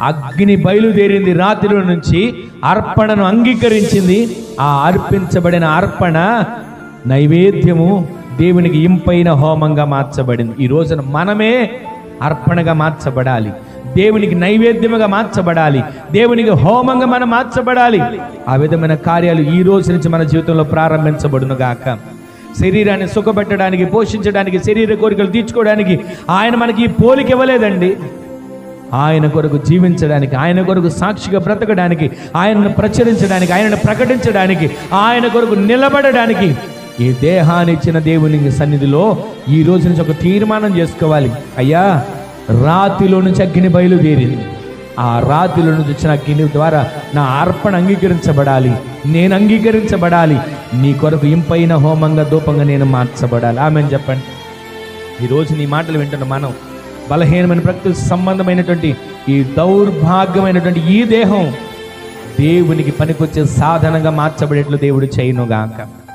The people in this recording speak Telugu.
అగ్ని బయలుదేరింది రాత్రిలో నుంచి, అర్పణను అంగీకరించింది. ఆ అర్పించబడిన అర్పణ నైవేద్యము దేవునికి ఇంపైన హోమంగా మార్చబడింది. ఈ రోజున మనమే అర్పణగా మార్చబడాలి, దేవునికి నైవేద్యముగా మార్చబడాలి, దేవునికి హోమంగా మనం మార్చబడాలి. ఆ విధమైన కార్యాలు ఈ రోజు నుంచి మన జీవితంలో ప్రారంభించబడును గాక. శరీరాన్ని సుఖపెట్టడానికి, పోషించడానికి, శరీర కోరికలు తీర్చుకోవడానికి ఆయన మనకి ఈ పోలిక ఇవ్వలేదండి. ఆయన కొరకు జీవించడానికి, ఆయన కొరకు సాక్షిగా బ్రతకడానికి, ఆయనను ప్రచురించడానికి, ఆయనను ప్రకటించడానికి, ఆయన కొరకు నిలబడడానికి ఈ దేహాన్ని ఇచ్చిన దేవుని సన్నిధిలో ఈ రోజు నుంచి ఒక తీర్మానం చేసుకోవాలి. అయ్యా, రాతిలో నుంచి అగ్ని బయలుదేరింది. ఆ రాతిలో నుంచి వచ్చిన అగ్ని ద్వారా నా అర్పణ అంగీకరించబడాలి, నేను అంగీకరించబడాలి, నీ కొరకు ఇంపైన హోమంగా ధూపంగా నేను మార్చబడాలి. ఆమెను చెప్పండి. ఈరోజు నీ మాటలు వింటున్న మనం బలహీనమైన ప్రకృతి సంబంధమైనటువంటి ఈ దౌర్భాగ్యమైనటువంటి ఈ దేహం దేవునికి పనికొచ్చే సాధనంగా మార్చబడేట్లు దేవుడు చేయనుగాక.